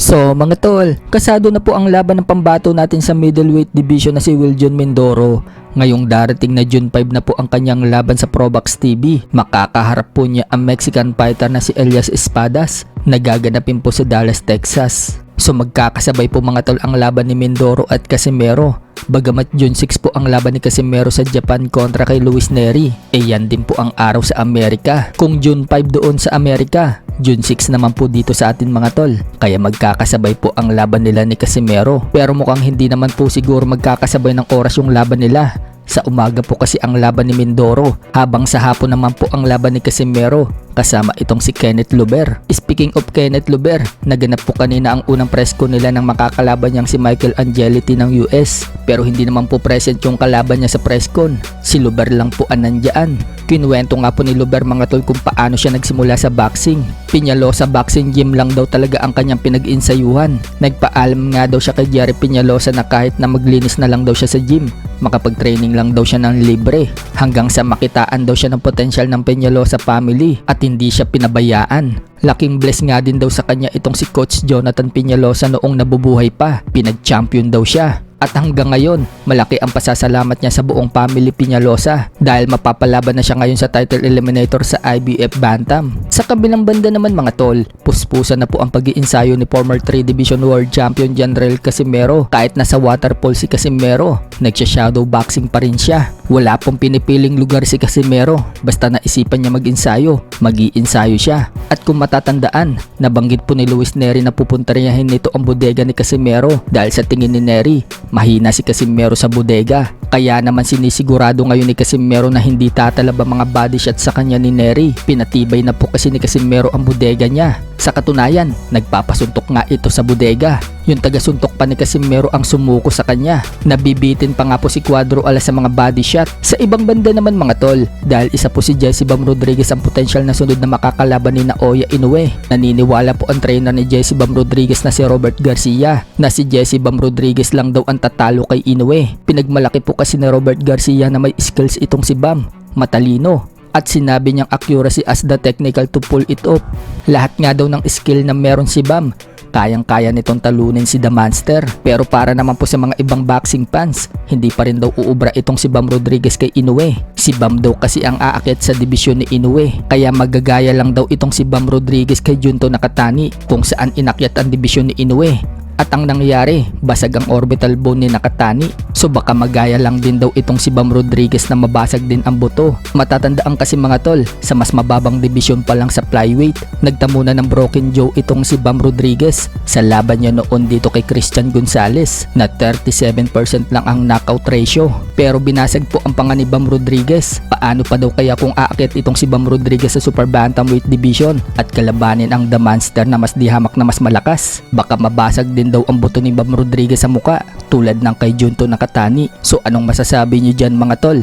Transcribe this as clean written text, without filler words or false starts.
So mga tol, kasado na po ang laban ng pambato natin sa middleweight division na si Wiljon Mindoro. Ngayong darating na June 5 na po ang kanyang laban sa Probox TV. Makakaharap po niya ang Mexican fighter na si Elias Espadas na gaganapin po sa Dallas, Texas. So magkakasabay po mga tol ang laban ni Mindoro at Casimero. Bagamat June 6 po ang laban ni Casimero sa Japan kontra kay Luis Nery, yan din po ang araw sa Amerika. Kung June 5 doon sa Amerika, June 6 naman po dito sa atin mga tol. Kaya magkakasabay po ang laban nila ni Casimero. Pero mukhang hindi naman po siguro magkakasabay ng oras yung laban nila. Sa umaga po kasi ang laban ni Mindoro, habang sa hapon naman po ang laban ni Casimero kasama itong si Kenneth Luber. Speaking of Kenneth Luber, naganap po kanina ang unang press ko nila ng makakalaban niyang si Michael Angelity ng US. Pero hindi naman po present yung kalaban niya sa press con. Si Luber lang po ang nandyan. Kinuwento nga po ni Luber mga tol kung paano siya nagsimula sa boxing. Piñalosa Boxing Gym lang daw talaga ang kanyang pinag-insayuhan. Nagpaalam nga daw siya kay Jerry Piñalosa na kahit na maglinis na lang daw siya sa gym, makapag-training lang daw siya ng libre. Hanggang sa makitaan daw siya ng potensyal ng Piñalosa family at hindi siya pinabayaan. Laking bless nga din daw sa kanya itong si Coach Jonathan Piñalosa noong nabubuhay pa. Pinag-champion daw siya. At hanggang ngayon, malaki ang pasasalamat niya sa buong family Piñalosa dahil mapapalaban na siya ngayon sa title eliminator sa IBF Bantam. Sa kabilang banda naman mga tol, puspusan na po ang pag-iinsayo ni former 3 Division World Champion General Casimero. Kahit nasa water pole si Casimero, nagsha-shadow boxing pa rin siya. Wala pong pinipiling lugar si Casimero, basta naisipan niya mag-insayo, mag-iinsayo siya. At kung matatandaan, nabanggit po ni Luis Nery na pupuntahin nito ang bodega ni Casimero dahil sa tingin ni Nery, mahina si Casimero sa bodega. Kaya naman sinisigurado ngayon ni Casimero na hindi tatalab ang mga body shot sa kanya ni Nery. Pinatibay na po kasi ni Casimero ang bodega niya. Sa katunayan, nagpapasuntok nga ito sa bodega. Yung taga-suntok pa ni Casimero ang sumuko sa kanya. Nabibitin pa nga po si Cuadro Alas sa mga body shot. Sa ibang banda naman mga tol, dahil isa po si Jesse Bam Rodriguez ang potensyal na sunod na makakalaban ni Naoya Inoue. Naniniwala po ang trainer ni Jesse Bam Rodriguez na si Robert Garcia na si Jesse Bam Rodriguez lang daw ang tatalo kay Inoue. Pinagmalaki po kasi ni Robert Garcia na may skills itong si Bam, matalino. At sinabi niyang accuracy as the technical to pull it off. Lahat nga daw ng skill na meron si Bam, kayang-kaya nitong talunin si The Monster. Pero para naman po sa mga ibang boxing fans, hindi pa rin daw uubra itong si Bam Rodriguez kay Inoue. Si Bam daw kasi ang aakyat sa dibisyon ni Inoue, kaya magagaya lang daw itong si Bam Rodriguez kay Junto Nakatani kung saan inakyat ang dibisyon ni Inoue. At ang nangyari, basag ang orbital bone ni Nakatani. So baka magaya lang din daw itong si Bam Rodriguez na mabasag din ang buto. Matatandaan kasi mga tol, sa mas mababang division pa lang sa flyweight, nagtamo na ng broken jaw itong si Bam Rodriguez sa laban niya noon dito kay Christian Gonzalez na 37% lang ang knockout ratio. Pero binasag po ang panga ni Bam Rodriguez. Paano pa daw kaya kung aakyat itong si Bam Rodriguez sa super bantamweight division at kalabanin ang The Monster na mas dihamak na mas malakas? Baka mabasag din daw ang buto ni Bam Rodriguez sa muka tulad ng kay Junto Nakatani. So anong masasabi niyo dyan mga tol?